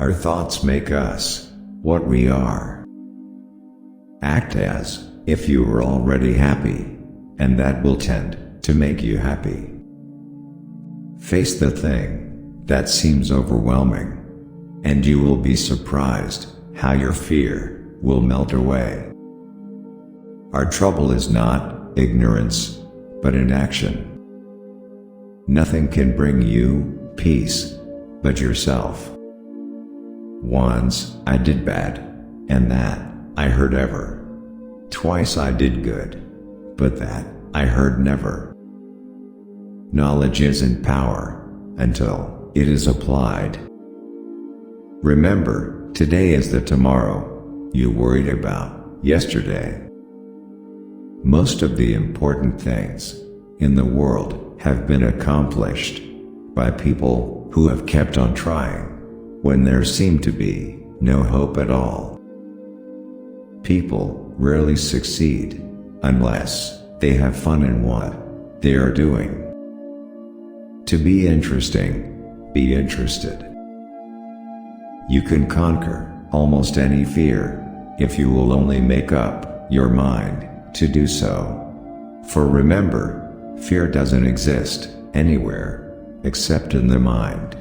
Our thoughts make us what we are. Act as if you were already happy, and that will tend to make you happy. Face the thing that seems overwhelming, and you will be surprised how your fear will melt away. Our trouble is not ignorance, but inaction. Nothing can bring you peace but yourself. Once I did bad, and that I heard ever. Twice I did good, but that I heard never. Knowledge isn't power until it is applied. Remember, today is the tomorrow you worried about yesterday. Most of the important things in the world have been accomplished by people who have kept on trying when there seemed to be no hope at all. People rarely succeed unless they have fun in what they are doing. To be interesting, be interested. You can conquer almost any fear if you will only make up your mind to do so. For remember, fear doesn't exist anywhere except in the mind.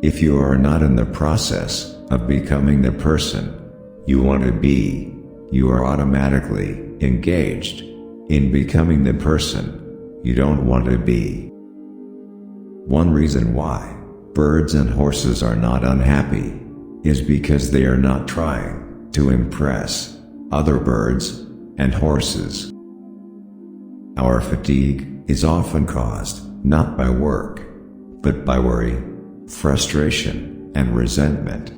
If you are not in the process of becoming the person you want to be, you are automatically engaged in becoming the person you don't want to be. One reason why birds and horses are not unhappy is because they are not trying to impress other birds and horses. Our fatigue is often caused not by work, but by worry, frustration, and resentment.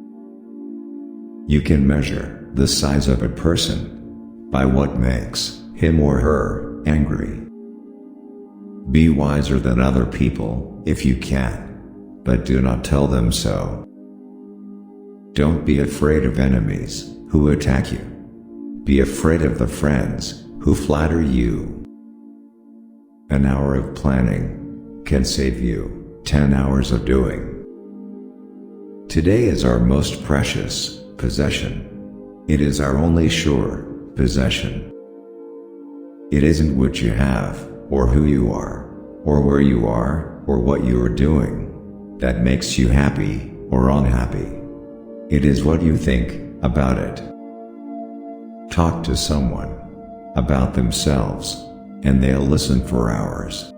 You can measure the size of a person by what makes him or her angry. Be wiser than other people if you can, but do not tell them so. Don't be afraid of enemies who attack you. Be afraid of the friends who flatter you. An hour of planning can save you 10 hours of doing. Today is our most precious possession. It is our only sure possession. It isn't what you have, or who you are, or where you are, or what you are doing that makes you happy or unhappy. It is what you think about it. Talk to someone about themselves, and they'll listen for hours.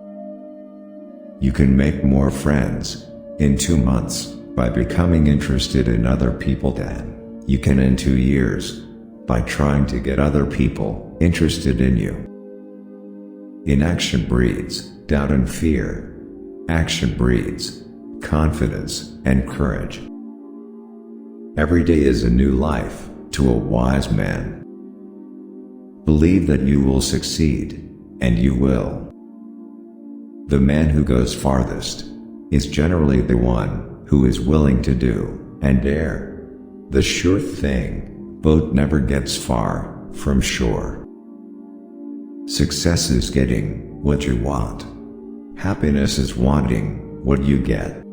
You can make more friends in 2 months by becoming interested in other people than you can in 2 years by trying to get other people interested in you. Inaction breeds doubt and fear. Action breeds confidence and courage. Every day is a new life to a wise man. Believe that you will succeed, and you will. The man who goes farthest is generally the one who is willing to do and dare the sure thing. Boat never gets far from shore. Success is getting what you want. Happiness is wanting what you get.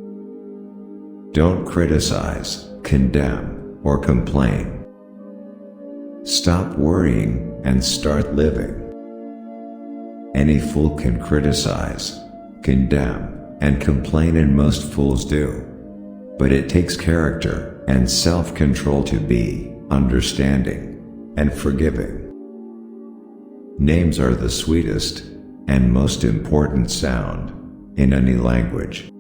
Don't criticize, condemn, or complain. Stop worrying and start living. Any fool can criticize, condemn, and complain, and most fools do. But it takes character and self-control to be understanding and forgiving. Names are the sweetest and most important sound in any language.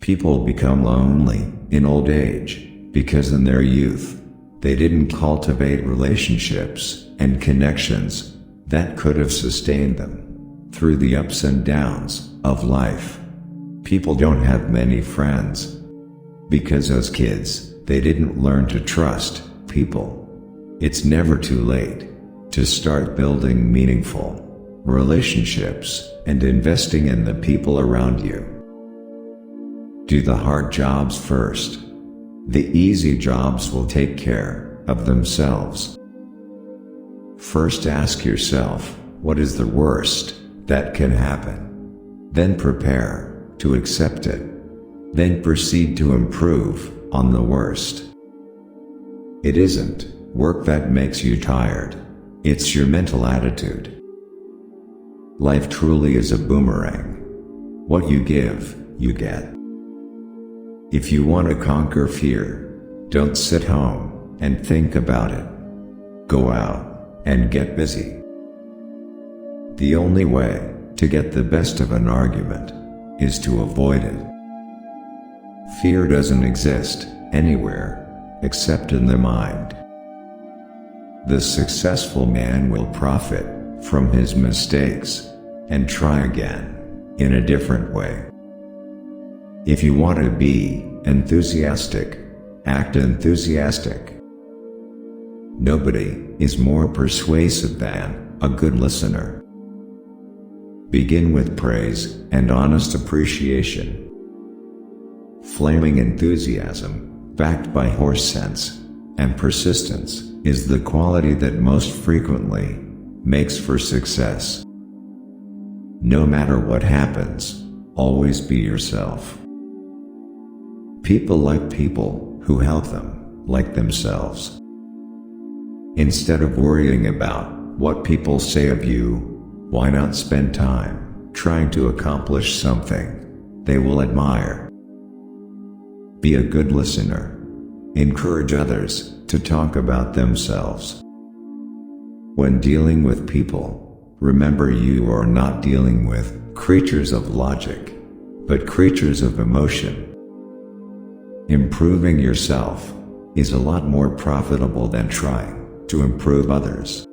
People become lonely in old age because in their youth they didn't cultivate relationships and connections that could have sustained them through the ups and downs of life. People don't have many friends because as kids they didn't learn to trust people. It's never too late to start building meaningful relationships and investing in the people around you. Do the hard jobs first. The easy jobs will take care of themselves. First ask yourself, what is the worst that can happen? Then prepare to accept it. Then proceed to improve on the worst. It isn't work that makes you tired. It's your mental attitude. Life truly is a boomerang. What you give, you get. If you want to conquer fear, don't sit home and think about it. Go out and get busy. The only way to get the best of an argument is to avoid it. Fear doesn't exist anywhere except in the mind. The successful man will profit from his mistakes and try again in a different way. If you want to be enthusiastic, act enthusiastic. Nobody is more persuasive than a good listener. Begin with praise and honest appreciation. Flaming enthusiasm, backed by horse sense and persistence, is the quality that most frequently makes for success. No matter what happens, always be yourself. People like people who help them like themselves. Instead of worrying about what people say of you, why not spend time trying to accomplish something they will admire? Be a good listener. Encourage others to talk about themselves. When dealing with people, remember you are not dealing with creatures of logic, but creatures of emotion. Improving yourself is a lot more profitable than trying to improve others.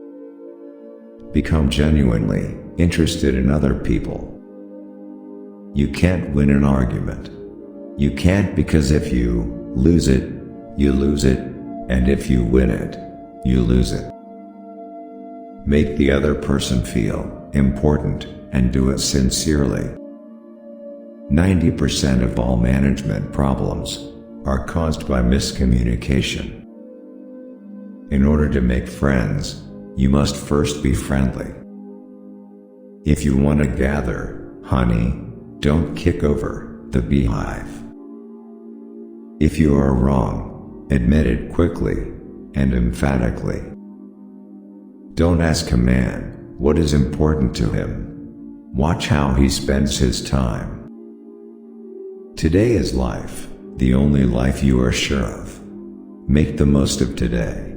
Become genuinely interested in other people. You can't win an argument. You can't, because if you lose it, you lose it, and if you win it, you lose it. Make the other person feel important and do it sincerely. 90% of all management problems are caused by miscommunication. In order to make friends, you must first be friendly. If you want to gather honey, don't kick over the beehive. If you are wrong, admit it quickly and emphatically. Don't ask a man what is important to him. Watch how he spends his time. Today is life, the only life you are sure of. Make the most of today.